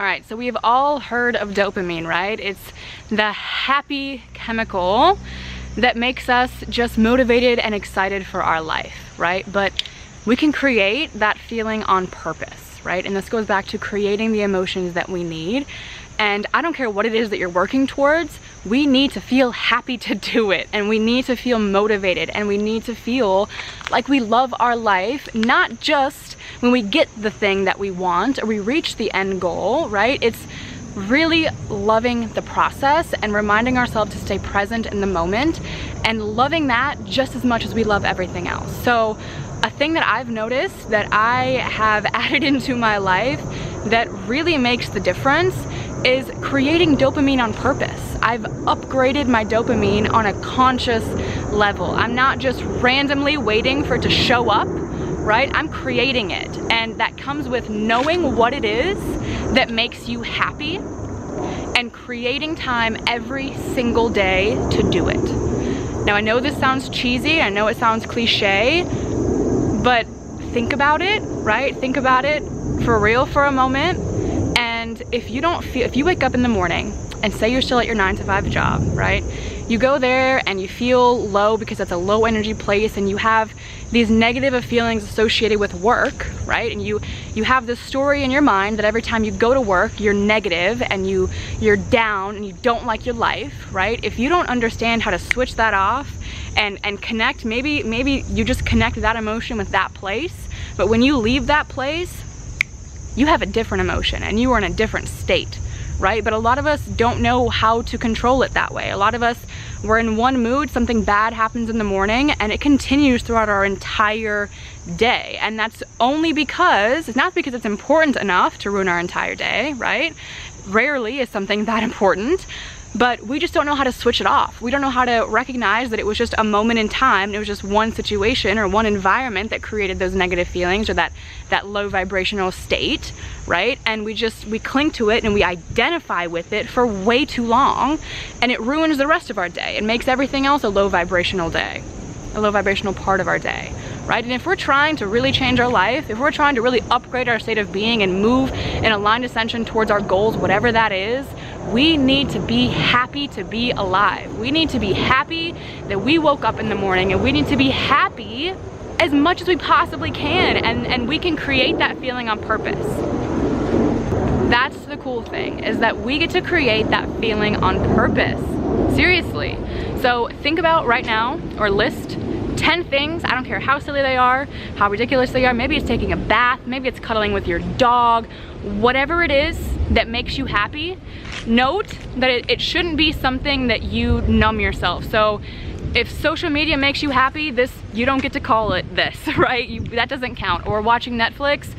All right, so we've all heard of dopamine, right? It's the happy chemical that makes us just motivated and excited for our life, right? But we can create that feeling on purpose, right? And this goes back to creating the emotions that we need. And I don't care what it is that you're working towards, we need to feel happy to do it, and we need to feel motivated, and we need to feel like we love our life, not just when we get the thing that we want or we reach the end goal, right? It's really loving the process and reminding ourselves to stay present in the moment and loving that just as much as we love everything else. So a thing that I've noticed that I have added into my life that really makes the difference is creating dopamine on purpose. I've upgraded my dopamine on a conscious level. I'm not just randomly waiting for it to show up, right? I'm creating it. And that comes with knowing what it is that makes you happy and creating time every single day to do it. Now, I know this sounds cheesy, I know it sounds cliche, but think about it, right? Think about it for real for a moment. And if you wake up in the morning and say you're still at your 9-to-5 job, right? You go there and you feel low because that's a low energy place, and you have these negative feelings associated with work, right? And you have this story in your mind that every time you go to work, you're negative and you're down and you don't like your life, right? If you don't understand how to switch that off and connect, maybe you just connect that emotion with that place, but when you leave that place, you have a different emotion and you are in a different state, right? But a lot of us don't know how to control it that way. A lot of us, we're in one mood, something bad happens in the morning, and it continues throughout our entire day. And that's only because, it's not because it's important enough to ruin our entire day, right? Rarely is something that important, but we just don't know how to switch it off. We don't know how to recognize that it was just a moment in time, and it was just one situation or one environment that created those negative feelings or that low vibrational state, right? And we cling to it and we identify with it for way too long, and it ruins the rest of our day. It makes everything else a low vibrational day, a low vibrational part of our day, right? And if we're trying to really change our life, if we're trying to really upgrade our state of being and move in aligned ascension towards our goals, whatever that is, we need to be happy to be alive. We need to be happy that we woke up in the morning, and we need to be happy as much as we possibly can, and we can create that feeling on purpose. That's the cool thing, is that we get to create that feeling on purpose. Seriously. So think about right now, or list 10 things, I don't care how silly they are, how ridiculous they are. Maybe it's taking a bath, maybe it's cuddling with your dog, whatever it is that makes you happy. Note that it shouldn't be something that you numb yourself. So if social media makes you happy, you don't get to call it this, right? That doesn't count. Or watching Netflix,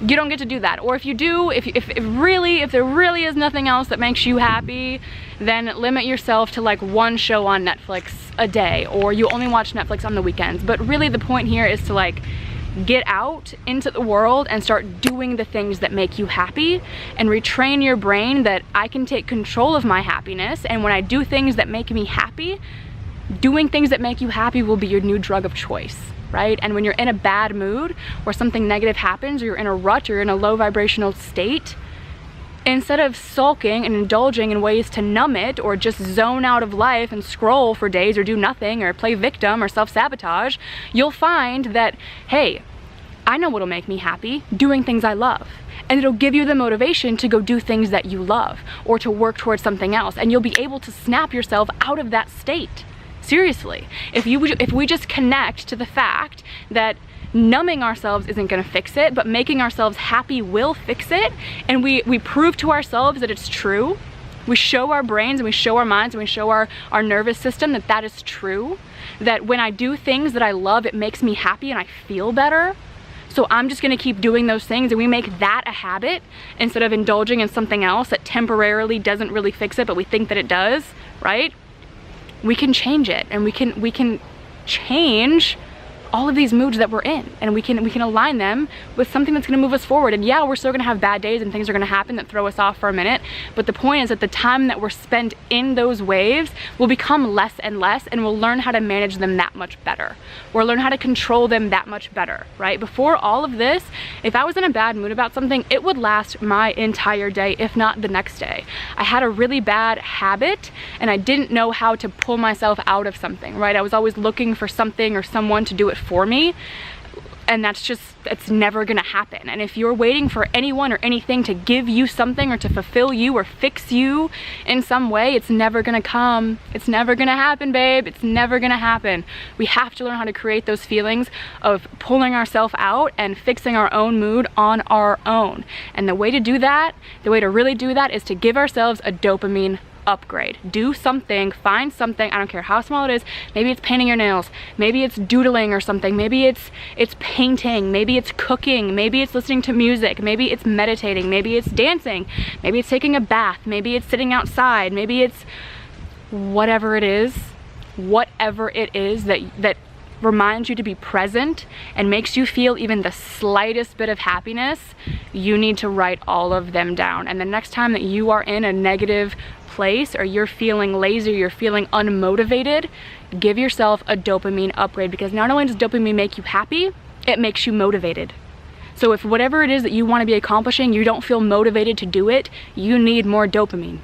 you don't get to do that. Or if you do, if there really is nothing else that makes you happy, then limit yourself to like one show on Netflix a day, or you only watch Netflix on the weekends. But really the point here is to like get out into the world and start doing the things that make you happy, and retrain your brain that I can take control of my happiness, and when I do things that make me happy, doing things that make you happy will be your new drug of choice, right? And when you're in a bad mood or something negative happens, or you're in a rut, or you're in a low vibrational state, instead of sulking and indulging in ways to numb it, or just zone out of life and scroll for days or do nothing or play victim or self-sabotage, you'll find that, hey, I know what'll make me happy, doing things I love. And it'll give you the motivation to go do things that you love, or to work towards something else, and you'll be able to snap yourself out of that state. Seriously, if we just connect to the fact that numbing ourselves isn't gonna fix it, but making ourselves happy will fix it, and we prove to ourselves that it's true, we show our brains and we show our minds and we show our nervous system that that is true, that when I do things that I love, it makes me happy and I feel better, so I'm just gonna keep doing those things, and we make that a habit instead of indulging in something else that temporarily doesn't really fix it, but we think that it does, right? We can change it, and we can change all of these moods that we're in, and we can align them with something that's going to move us forward. And yeah, we're still going to have bad days and things are going to happen that throw us off for a minute, but the point is that the time that we're spent in those waves will become less and less, and we'll learn how to manage them that much better. We'll learn how to control them that much better, right? Before all of this, if I was in a bad mood about something, it would last my entire day, if not the next day. I had a really bad habit and I didn't know how to pull myself out of something, right? I was always looking for something or someone to do it for me, and it's never gonna happen. And if you're waiting for anyone or anything to give you something or to fulfill you or fix you in some way, it's never gonna come. It's never gonna happen, babe. It's never gonna happen. We have to learn how to create those feelings of pulling ourselves out and fixing our own mood on our own. And the way to do that, the way to really do that, is to give ourselves a dopamine upgrade. Do something, find something, I don't care how small it is. Maybe it's painting your nails, maybe it's doodling or something, maybe it's painting, maybe it's cooking, maybe it's listening to music, maybe it's meditating, maybe it's dancing, maybe it's taking a bath, maybe it's sitting outside, maybe it's whatever it is that reminds you to be present and makes you feel even the slightest bit of happiness. You need to write all of them down. And the next time that you are in a negative place, or you're feeling lazy, or you're feeling unmotivated, give yourself a dopamine upgrade, because not only does dopamine make you happy, it makes you motivated. So if whatever it is that you want to be accomplishing, you don't feel motivated to do it, you need more dopamine.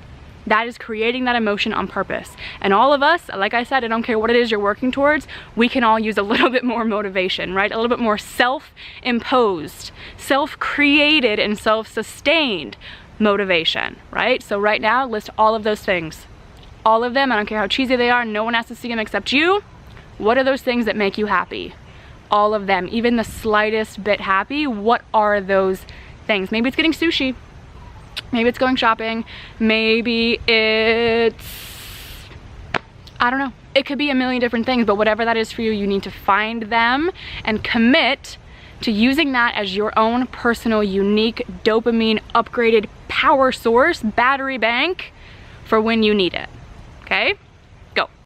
That is creating that emotion on purpose. And all of us, like I said, I don't care what it is you're working towards, we can all use a little bit more motivation, right? A little bit more self-imposed, self-created, and self-sustained motivation, right? So right now, list all of those things. All of them, I don't care how cheesy they are, no one has to see them except you. What are those things that make you happy? All of them, even the slightest bit happy. What are those things? Maybe it's getting sushi. Maybe it's going shopping. Maybe it's, I don't know. It could be a million different things, but whatever that is for you, you need to find them and commit to using that as your own personal, unique, dopamine upgraded power source, battery bank for when you need it. Okay?